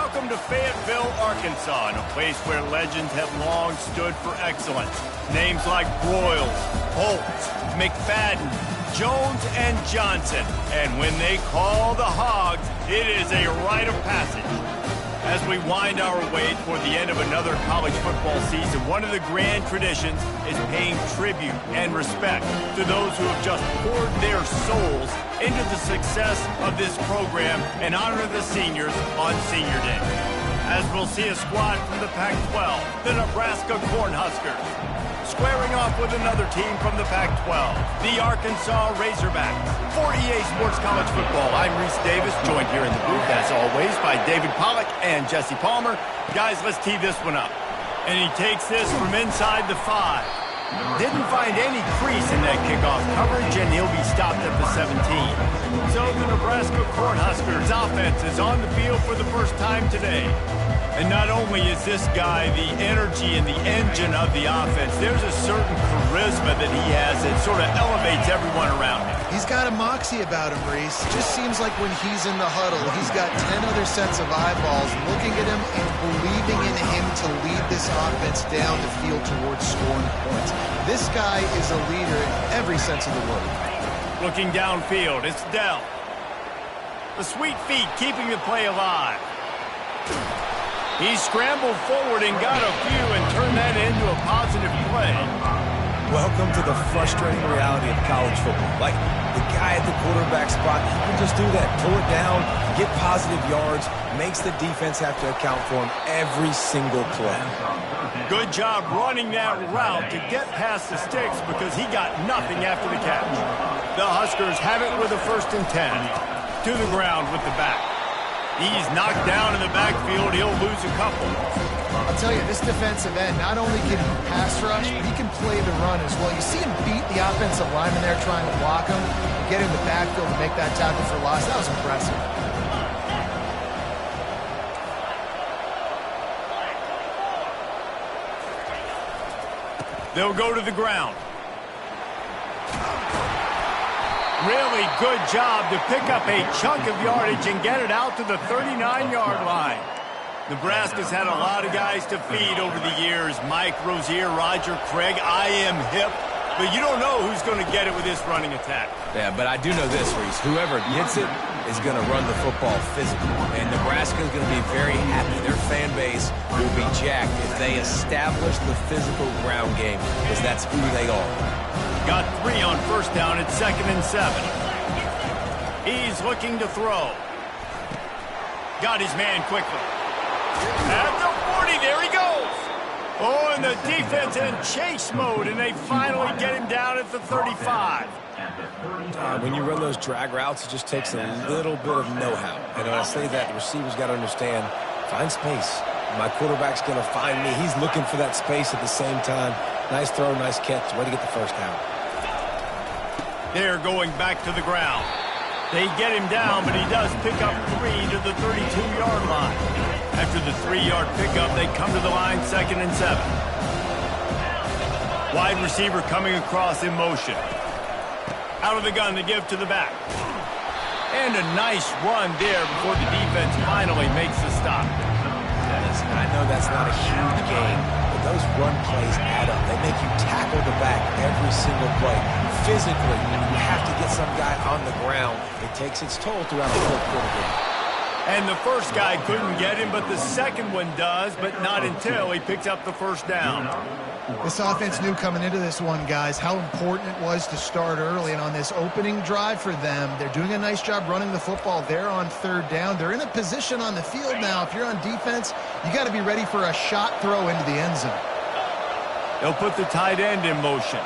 Welcome to Fayetteville, Arkansas, in a place where legends have long stood for excellence. Names like Broyles, Holtz, McFadden, Jones, and Johnson. And when they call the Hogs, it is a rite of passage. As we wind our way toward the end of another college football season, one of the grand traditions is paying tribute and respect to those who have just poured their souls into the success of this program and honor the seniors on Senior Day. As we'll see a squad from the Pac-12, the Nebraska Cornhuskers, squaring off with another team from the Pac-12, the Arkansas Razorbacks. For EA Sports College Football, I'm Reese Davis, joined here in the booth, as always, by David Pollack and Jesse Palmer. Guys, let's tee this one up. And he takes this from inside the 5. Didn't find any crease in that kickoff coverage, and he'll be stopped at the 17. So the Nebraska Cornhuskers offense is on the field for the first time today. And not only is this guy the energy and the engine of the offense, there's a certain charisma that he has that sort of elevates everyone around him. He's got a moxie about him, Reese. Just seems like when he's in the huddle, he's got 10 other sets of eyeballs looking at him and believing in him to lead this offense down the field towards scoring points. This guy is a leader in every sense of the word. Looking downfield, it's Dell. The sweet feet keeping the play alive. He scrambled forward and got a few and turned that into a positive play. Welcome to the frustrating reality of college football. Like, the guy at the quarterback spot, he can just do that. Pull it down, get positive yards, makes the defense have to account for him every single play. Good job running that route to get past the sticks because he got nothing after the catch. The Huskers have it with a 1st and 10. To the ground with the back. He's knocked down in the backfield. He'll lose a couple. I'll tell you, this defensive end, not only can he pass rush, but he can play the run as well. You see him beat the offensive lineman there trying to block him, and get in the backfield to make that tackle for loss. That was impressive. They'll go to the ground. Really good job to pick up a chunk of yardage and get it out to the 39-yard line. Nebraska's had a lot of guys to feed over the years. Mike Rozier, Roger Craig, I am hip. But you don't know who's going to get it with this running attack. Yeah, but I do know this, Reese. Whoever gets it is going to run the football physically. And Nebraska's going to be very happy. Their fan base will be jacked if they establish the physical ground game, because that's who they are. Got 3 on 1st down at 2nd and 7. He's looking to throw. Got his man quickly. At the 40, there he goes. Oh, and the defense in chase mode, and they finally get him down at the 35. When you run those drag routes, it just takes a little bit of know-how. And when I say that, the receiver's got to understand, find space. My quarterback's going to find me. He's looking for that space at the same time. Nice throw, nice catch. Way to get the 1st down. They're going back to the ground. They get him down, but he does pick up 3 to the 32-yard line. After the 3-yard pickup, they come to the line 2nd and 7. Wide receiver coming across in motion. Out of the gun to give to the back. And a nice run there before the defense finally makes the stop. Listen, I know that's not a huge game, but those run plays add up. They make you tackle the back every single play. Physically, you have to get some guy on the ground. It takes its toll throughout the fourth quarter game. And the first guy couldn't get him, but the second one does, but not until he picks up the 1st down. This offense knew coming into this one, guys, how important it was to start early. And on this opening drive for them, they're doing a nice job running the football. They're on 3rd down. They're in a position on the field now. If you're on defense, you got to be ready for a shot throw into the end zone. They'll put the tight end in motion.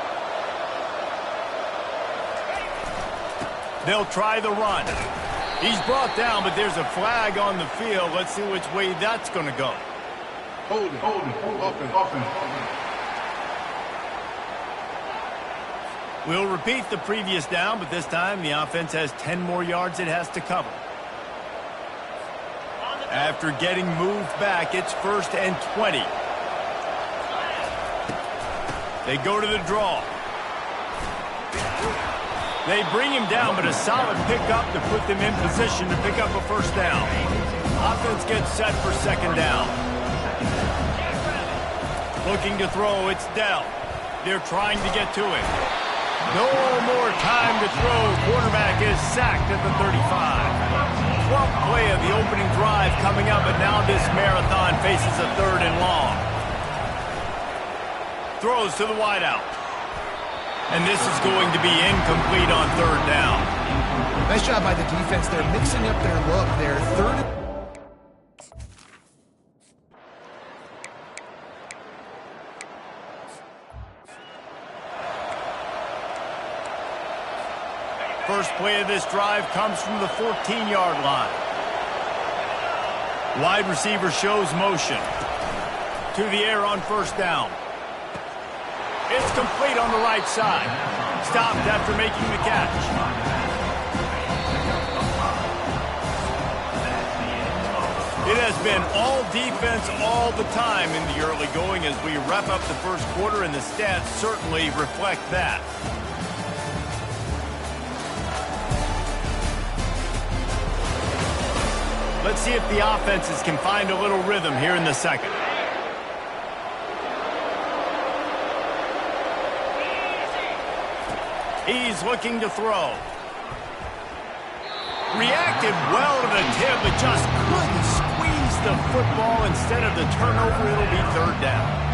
They'll try the run. He's brought down, but there's a flag on the field. Let's see which way that's going to go. Hold it. We'll repeat the previous down, but this time the offense has 10 more yards it has to cover. After getting moved back, it's 1st and 20. They go to the draw. They bring him down, but a solid pickup to put them in position to pick up a 1st down. Offense gets set for second down. Looking to throw, it's Dell. They're trying to get to it. No more time to throw. Quarterback is sacked at the 35. 12th play of the opening drive coming up, and now this marathon faces a third and long. Throws to the wideout. And this is going to be incomplete on third down. Nice job by the defense. They're mixing up their look there. Third. First play of this drive comes from the 14-yard line. Wide receiver shows motion. To the air on first down. It's complete on the right side. Stopped after making the catch. It has been all defense all the time in the early going as we wrap up the first quarter, and the stats certainly reflect that. Let's see if the offenses can find a little rhythm here in the second. He's looking to throw. Reacted well to the tip, but just couldn't squeeze the football. Instead of the turnover, it'll be third down.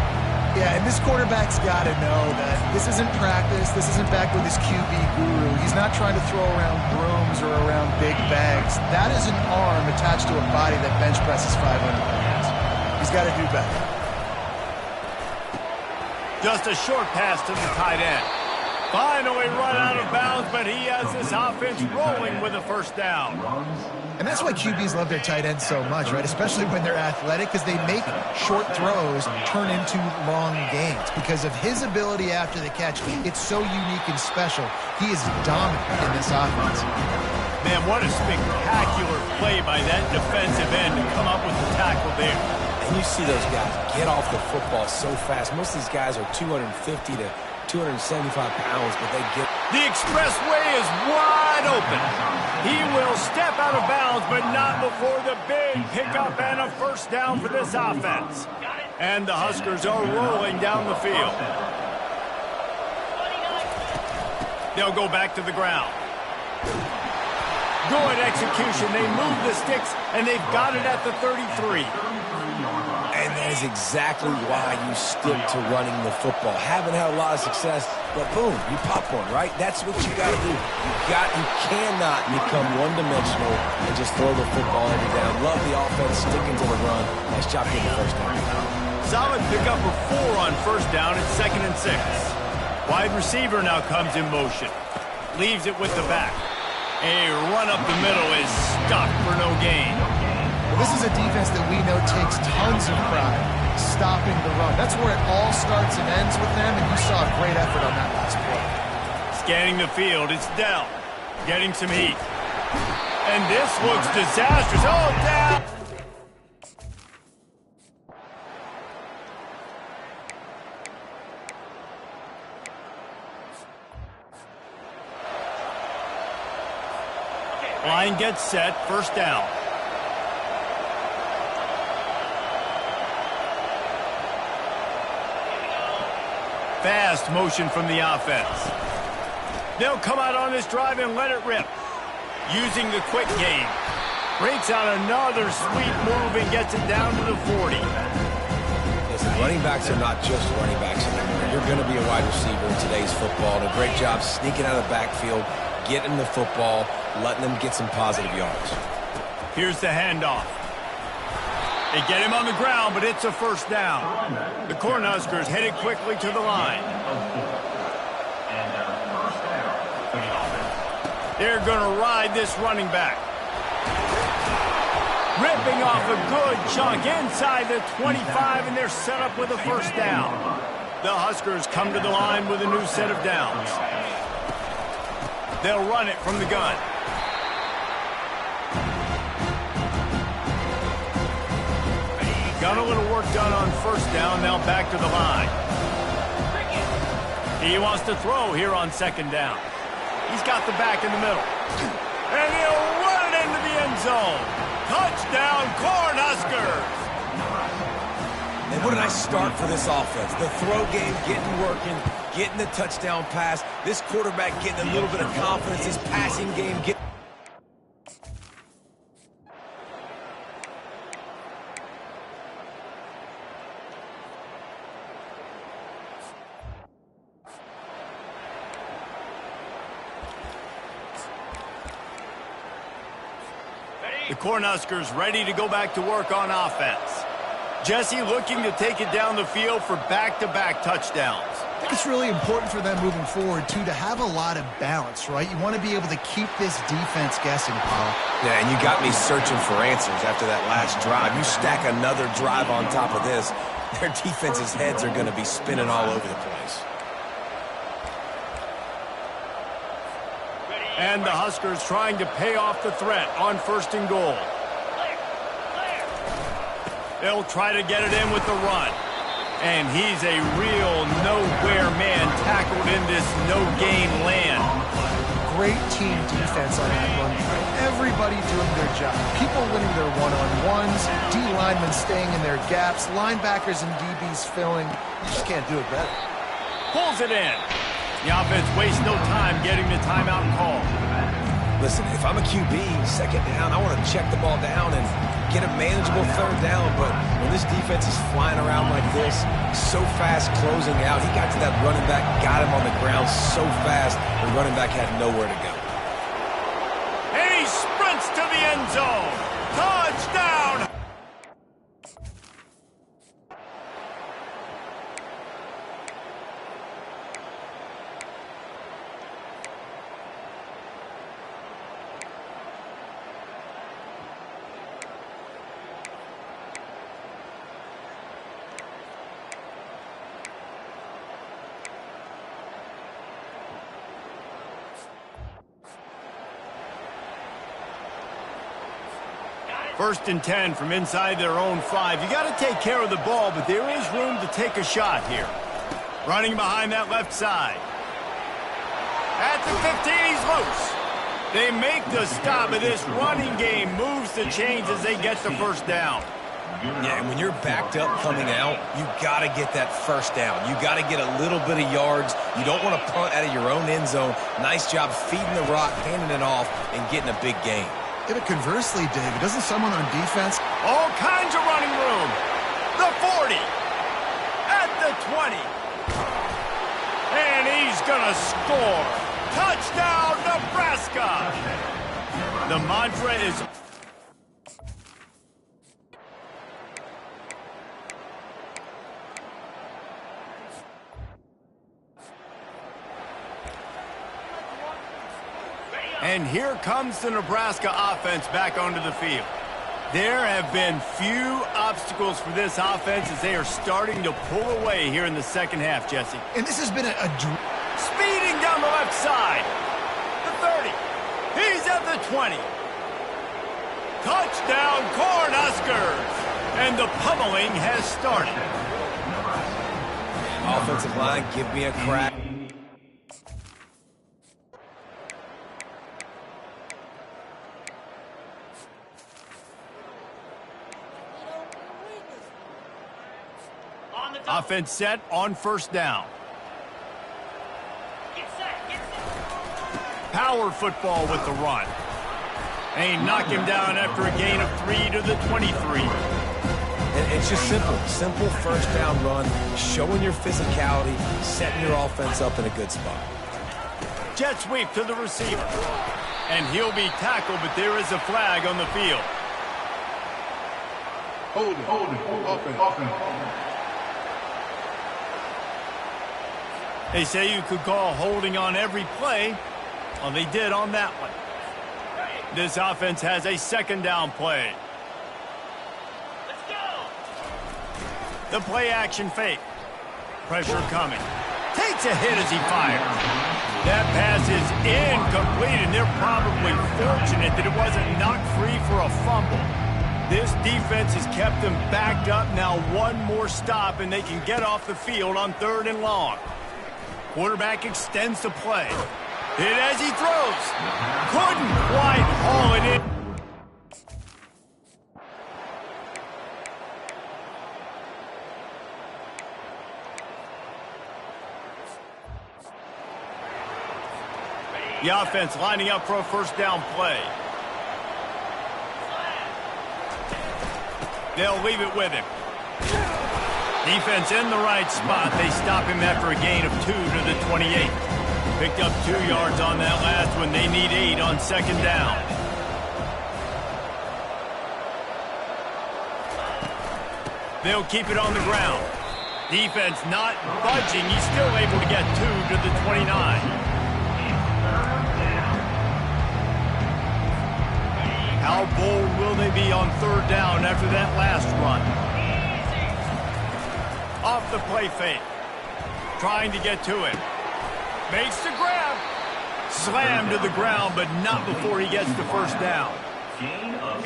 Yeah, and this quarterback's got to know that this isn't practice. This isn't back with his QB guru. He's not trying to throw around brooms or around big bags. That is an arm attached to a body that bench presses 500 pounds. He's got to do better. Just a short pass to the tight end. Finally run out of bounds, but he has this offense rolling with a first down. And that's why QBs love their tight ends so much, right? Especially when they're athletic, because they make short throws turn into long gains. Because of his ability after the catch, it's so unique and special. He is dominant in this offense. Man, what a spectacular play by that defensive end to come up with the tackle there. And you see those guys get off the football so fast. Most of these guys are 250 to 275 pounds, but they get... The expressway is wide open. He will step out of bounds, but not before the big pickup and a first down for this offense. And the Huskers are rolling down the field. They'll go back to the ground. Good execution. They move the sticks, and they've got it at the 33. And that is exactly why you stick to running the football. Haven't had a lot of success, but boom, you pop one, right? That's what you got to do. You cannot become one-dimensional and just throw the football every down. Love the offense, sticking to the run. Nice job getting the first down. Solid pickup of 4 on first down. It's 2nd and 6. Wide receiver now comes in motion. Leaves it with the back. A run up the middle is stopped for no gain. This is a defense that we know takes tons of pride stopping the run. That's where it all starts and ends with them, and you saw a great effort on that last play. Scanning the field, it's Dell. Getting some heat. And this looks disastrous. Oh, down! Line gets set, first down. Fast motion from the offense. They'll come out on this drive and let it rip. Using the quick game. Breaks out another sweet move and gets it down to the 40. Listen, running backs are not just running backs anymore. You're going to be a wide receiver in today's football. And a great job sneaking out of the backfield, getting the football, letting them get some positive yards. Here's the handoff. They get him on the ground, but it's a first down. The Cornhuskers headed quickly to the line. They're going to ride this running back. Ripping off a good chunk inside the 25, and they're set up with a first down. The Huskers come to the line with a new set of downs. They'll run it from the gun. Got a little work done on first down, now back to the line. He wants to throw here on second down. He's got the back in the middle. And he'll run it into the end zone. Touchdown, Cornhuskers! And what a nice start for this offense. The throw game getting working, getting the touchdown pass. This quarterback getting a little bit of confidence. This passing game getting... The Cornhuskers ready to go back to work on offense. Jesse looking to take it down the field for back-to-back touchdowns. I think it's really important for them moving forward, too, to have a lot of balance, right? You want to be able to keep this defense guessing, Paul. Yeah, and you got me searching for answers after that last drive. You stack another drive on top of this, their defense's heads are going to be spinning all over the place. And the Huskers trying to pay off the threat on 1st and goal. They'll try to get it in with the run. And he's a real nowhere man tackled in this no-gain land. Great team defense on that run. Everybody doing their job. People winning their one-on-ones, D-linemen staying in their gaps, linebackers and DBs filling. You just can't do it better. Pulls it in. The offense wastes no time getting the timeout call. Listen, if I'm a QB, 2nd down, I want to check the ball down and get a manageable 3rd down. But when this defense is flying around like this, so fast closing out, he got to that running back, got him on the ground so fast, the running back had nowhere to go. And he sprints to the end zone. Touchdown! First and 10 from inside their own 5. You got to take care of the ball, but there is room to take a shot here. Running behind that left side. At the 15, he's loose. They make the stop, and this running game moves the chains as they get the 1st down. Yeah, and when you're backed up coming out, you got to get that 1st down. You got to get a little bit of yards. You don't want to punt out of your own end zone. Nice job feeding the rock, handing it off, and getting a big gain. Yeah, but conversely, David, doesn't someone on defense... All kinds of running room. The 40. At the 20. And he's going to score. Touchdown, Nebraska. The mantra is... And here comes the Nebraska offense back onto the field. There have been few obstacles for this offense as they are starting to pull away here in the 2nd half, Jesse. And this has been speeding down the left side. The 30. He's at the 20. Touchdown, Cornhuskers. And the pummeling has started. Offensive line, give me a crack. Offense set on 1st down. Power football with the run. And he knocked him down after a gain of 3 to the 23. And it's just simple. Simple 1st down run, showing your physicality, setting your offense up in a good spot. Jet sweep to the receiver. And he'll be tackled, but there is a flag on the field. Hold it. Offense. They say you could call holding on every play. Well, they did on that one. This offense has a 2nd down play. Let's go. The play action fake. Pressure coming. Takes a hit as he fires. That pass is incomplete, and they're probably fortunate that it wasn't knocked free for a fumble. This defense has kept them backed up. Now one more stop, and they can get off the field on 3rd and long. Quarterback extends the play. Hit as he throws. Couldn't quite haul it in. The offense lining up for a first down play. They'll leave it with him. Defense in the right spot. They stop him after a gain of 2 to the 28. Picked up 2 yards on that last one. They need 8 on second down. They'll keep it on the ground. Defense not budging. He's still able to get 2 to the 29. How bold will they be on third down after that last run? Off the play fake. Trying to get to him. Makes the grab. Slammed to the ground, but not before he gets the first down.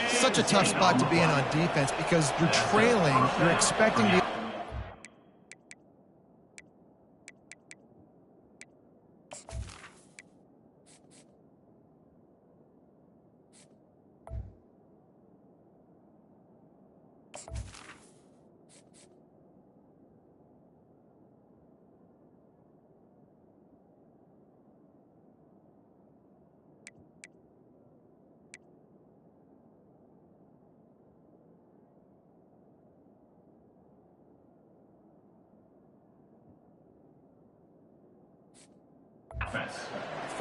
Such a tough spot to be in on defense because you're trailing. You're expecting the...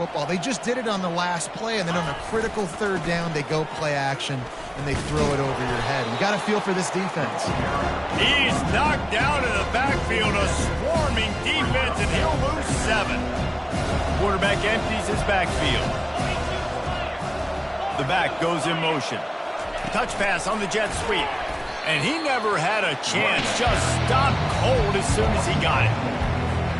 football. They just did it on the last play, and then on a critical third down, they go play action, and they throw it over your head. You got to feel for this defense. He's knocked down in the backfield, a swarming defense, and he'll lose 7. Quarterback empties his backfield. The back goes in motion. Touch pass on the jet sweep. And he never had a chance, just stopped cold as soon as he got it.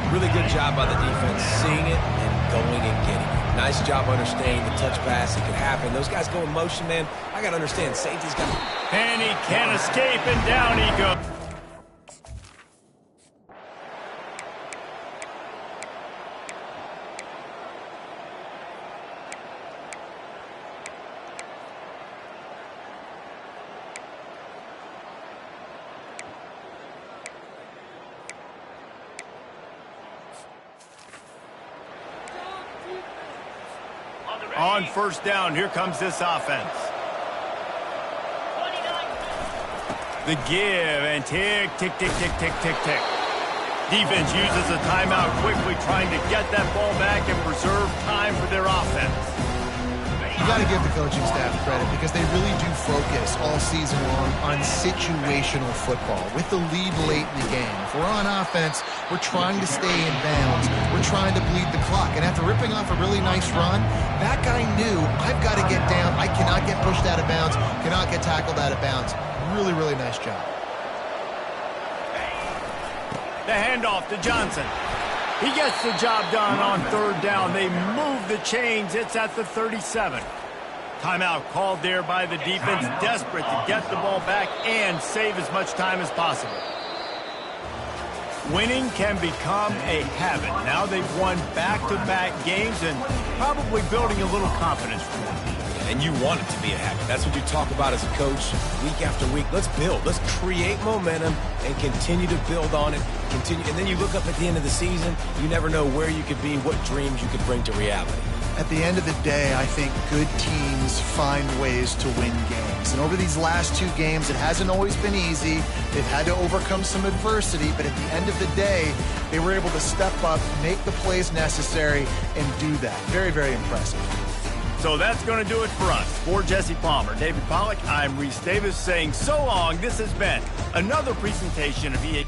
Really good job by the defense, seeing it and going and getting it. Nice job understanding the touch pass. It could happen. Those guys go in motion, man. I got to understand, safety's got... And he can't escape, and down he goes. On first down, here comes this offense. The give and tick, tick, tick, tick, tick, tick, tick. Defense uses a timeout quickly, trying to get that ball back and preserve time for their offense. You got to give the coaching staff credit because they really do focus all season long on situational football with the lead late in the game. If we're on offense, we're trying to stay in bounds. We're trying to bleed the clock. And after ripping off a really nice run, that guy knew, I've got to get down. I cannot get pushed out of bounds, cannot get tackled out of bounds. Really, really nice job. The handoff to Johnson. He gets the job done on third down. They move the chains. It's at the 37. Timeout called there by the defense, desperate to get the ball back and save as much time as possible. Winning can become a habit. Now they've won back-to-back games and probably building a little confidence for them. And you want it to be a habit. That's what you talk about as a coach week after week. Let's build. Let's create momentum and continue to build on it. Continue, and then you look up at the end of the season, you never know where you could be, what dreams you could bring to reality. At the end of the day, I think good teams find ways to win games. And over these last 2 games, it hasn't always been easy. They've had to overcome some adversity, but at the end of the day, they were able to step up, make the plays necessary, and do that. Very, very impressive. So that's going to do it for us. For Jesse Palmer, David Pollack, I'm Reese Davis saying so long. This has been another presentation of EA.